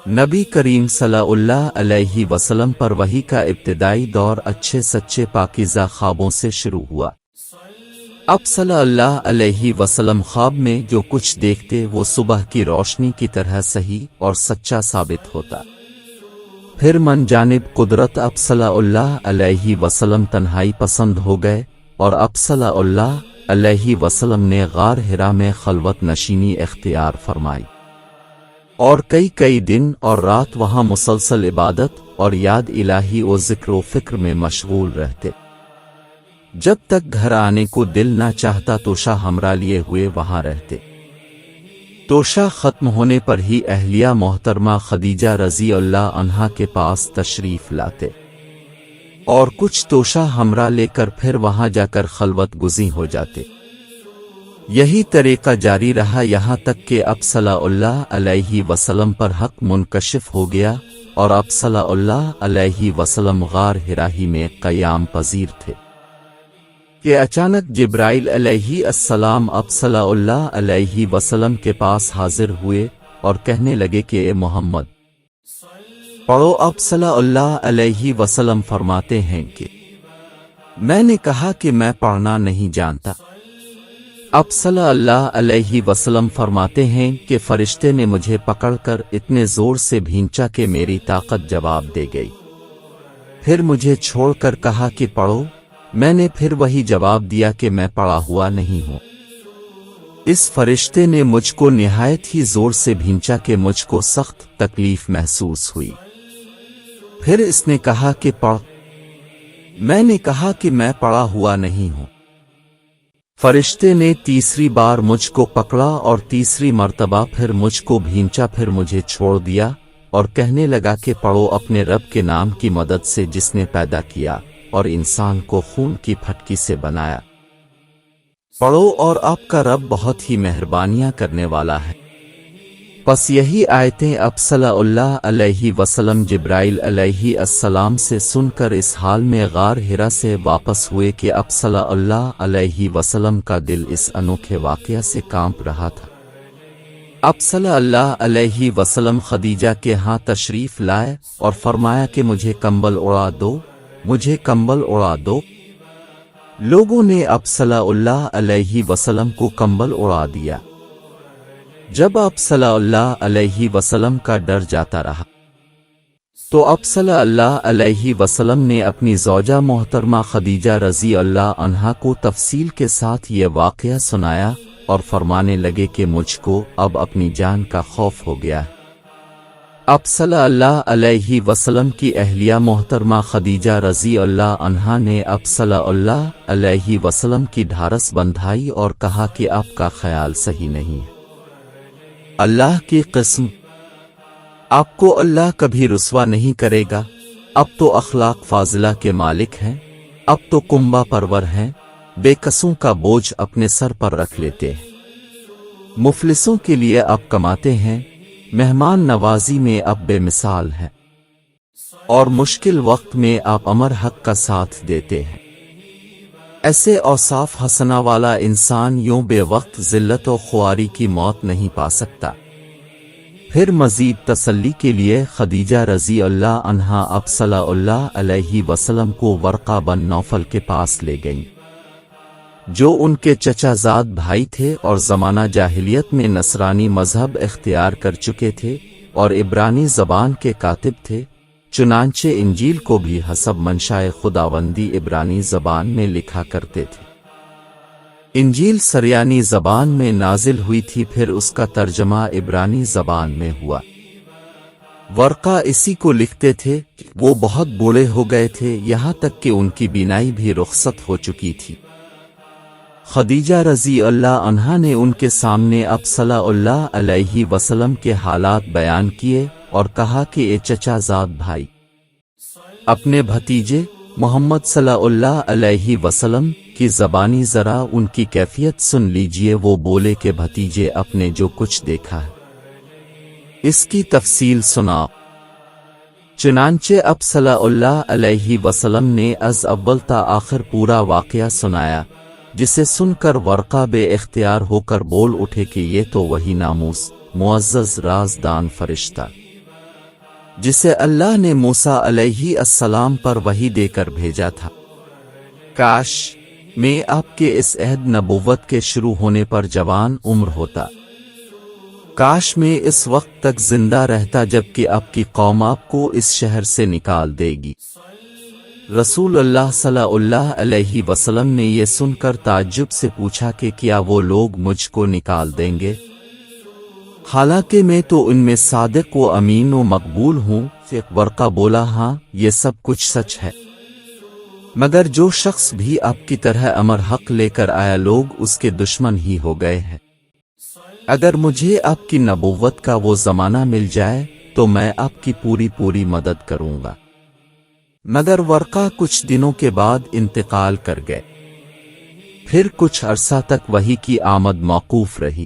نبی کریم صلی اللہ علیہ وسلم پر وحی کا ابتدائی دور اچھے سچے پاکیزہ خوابوں سے شروع ہوا۔ اب صلی اللہ علیہ وسلم خواب میں جو کچھ دیکھتے وہ صبح کی روشنی کی طرح صحیح اور سچا ثابت ہوتا۔ پھر من جانب قدرت اب صلی اللہ علیہ وسلم تنہائی پسند ہو گئے، اور اب صلی اللہ علیہ وسلم نے غار حرا میں خلوت نشینی اختیار فرمائی، اور کئی دن اور رات وہاں مسلسل عبادت اور یاد الہی و ذکر و فکر میں مشغول رہتے، جب تک گھر آنے کو دل نہ چاہتا توشہ ہمراہ لیے ہوئے وہاں رہتے۔ توشہ ختم ہونے پر ہی اہلیہ محترمہ خدیجہ رضی اللہ عنہا کے پاس تشریف لاتے، اور کچھ توشہ ہمراہ لے کر پھر وہاں جا کر خلوت گزیں ہو جاتے۔ یہی طریقہ جاری رہا یہاں تک کہ اب صلی اللہ علیہ وسلم پر حق منکشف ہو گیا، اور اب صلی اللہ علیہ وسلم غار حرا ہی میں قیام پذیر تھے کہ اچانک جبرائیل علیہ السلام اب صلی اللہ علیہ وسلم کے پاس حاضر ہوئے اور کہنے لگے کہ اے محمد پڑھو۔ اب صلی اللہ علیہ وسلم فرماتے ہیں کہ میں نے کہا کہ میں پڑھنا نہیں جانتا۔ اب صلی اللہ علیہ وسلم فرماتے ہیں کہ فرشتے نے مجھے پکڑ کر اتنے زور سے بھینچا کہ میری طاقت جواب دے گئی، پھر مجھے چھوڑ کر کہا کہ پڑھو، میں نے پھر وہی جواب دیا کہ میں پڑھا ہوا نہیں ہوں۔ اس فرشتے نے مجھ کو نہایت ہی زور سے بھینچا کہ مجھ کو سخت تکلیف محسوس ہوئی، پھر اس نے کہا کہ پڑھ، میں نے کہا کہ میں پڑھا ہوا نہیں ہوں۔ فرشتے نے تیسری بار مجھ کو پکڑا اور تیسری مرتبہ پھر مجھ کو بھینچا، پھر مجھے چھوڑ دیا اور کہنے لگا کہ پڑھو اپنے رب کے نام کی مدد سے جس نے پیدا کیا اور انسان کو خون کی پھٹکی سے بنایا، پڑھو اور آپ کا رب بہت ہی مہربانیاں کرنے والا ہے۔ پس یہی آیتیں اب صلی اللہ علیہ وسلم جبرائیل علیہ السلام سے سن کر اس حال میں غار حرا سے واپس ہوئے کہ اب صلی اللہ علیہ وسلم کا دل اس انوکھے واقعہ سے کانپ رہا تھا۔ اب صلی اللہ علیہ وسلم خدیجہ کے ہاں تشریف لائے اور فرمایا کہ مجھے کمبل اڑا دو، مجھے کمبل اڑا دو۔ لوگوں نے اب صلی اللہ علیہ وسلم کو کمبل اڑا دیا۔ جب اب صلی اللہ علیہ وسلم کا ڈر جاتا رہا تو اب صلی اللہ علیہ وسلم نے اپنی زوجہ محترمہ خدیجہ رضی اللہ عنہا کو تفصیل کے ساتھ یہ واقعہ سنایا اور فرمانے لگے کہ مجھ کو اب اپنی جان کا خوف ہو گیا ہے۔ اب صلی اللہ علیہ وسلم کی اہلیہ محترمہ خدیجہ رضی اللہ عنہا نے اب صلی اللہ علیہ وسلم کی ڈھارس بندھائی اور کہا کہ آپ کا خیال صحیح نہیں ہے، اللہ کی قسم آپ کو اللہ کبھی رسوا نہیں کرے گا، اب تو اخلاق فاضلہ کے مالک ہیں، اب تو کنبہ پرور ہیں، بے کسوں کا بوجھ اپنے سر پر رکھ لیتے ہیں، مفلسوں کے لیے اب کماتے ہیں، مہمان نوازی میں اب بے مثال ہیں، اور مشکل وقت میں آپ امر حق کا ساتھ دیتے ہیں۔ ایسے اوصاف حسنہ والا انسان یوں بے وقت ذلت و خواری کی موت نہیں پا سکتا۔ پھر مزید تسلی کے لیے خدیجہ رضی اللہ عنہا اب صلی اللہ علیہ وسلم کو ورقہ بن نوفل کے پاس لے گئیں، جو ان کے چچا زاد بھائی تھے اور زمانہ جاہلیت میں نصرانی مذہب اختیار کر چکے تھے اور عبرانی زبان کے کاتب تھے، چنانچہ انجیل کو بھی حسب منشائے خداوندی عبرانی زبان میں لکھا کرتے تھے۔ انجیل سریانی زبان میں نازل ہوئی تھی، پھر اس کا ترجمہ عبرانی زبان میں ہوا۔ ورقہ اسی کو لکھتے تھے، وہ بہت بوڑھے ہو گئے تھے، یہاں تک کہ ان کی بینائی بھی رخصت ہو چکی تھی۔ خدیجہ رضی اللہ عنہا نے ان کے سامنے اب صلی اللہ علیہ وسلم کے حالات بیان کیے اور کہا کہ اے چچا زاد بھائی، اپنے بھتیجے محمد صلی اللہ علیہ وسلم کی زبانی ذرا ان کی کیفیت سن لیجئے۔ وہ بولے کہ بھتیجے اپنے جو کچھ دیکھا ہے اس کی تفصیل سنا۔ چنانچہ اب صلی اللہ علیہ وسلم نے از اول تا آخر پورا واقعہ سنایا، جسے سن کر ورقہ بے اختیار ہو کر بول اٹھے کہ یہ تو وہی ناموس معزز رازدان فرشتہ جسے اللہ نے موسیٰ علیہ السلام پر وحی دے کر بھیجا تھا، کاش میں آپ کے اس عہد نبوت کے شروع ہونے پر جوان عمر ہوتا، کاش میں اس وقت تک زندہ رہتا جبکہ آپ کی قوم آپ کو اس شہر سے نکال دے گی۔ رسول اللہ صلی اللہ علیہ وسلم نے یہ سن کر تعجب سے پوچھا کہ کیا وہ لوگ مجھ کو نکال دیں گے؟ حالانکہ میں تو ان میں صادق و امین و مقبول ہوں۔ ورقہ بولا، ہاں یہ سب کچھ سچ ہے، مگر جو شخص بھی آپ کی طرح امر حق لے کر آیا لوگ اس کے دشمن ہی ہو گئے ہیں۔ اگر مجھے آپ کی نبوت کا وہ زمانہ مل جائے تو میں آپ کی پوری مدد کروں گا۔ مگر ورقہ کچھ دنوں کے بعد انتقال کر گئے، پھر کچھ عرصہ تک وحی کی آمد موقوف رہی۔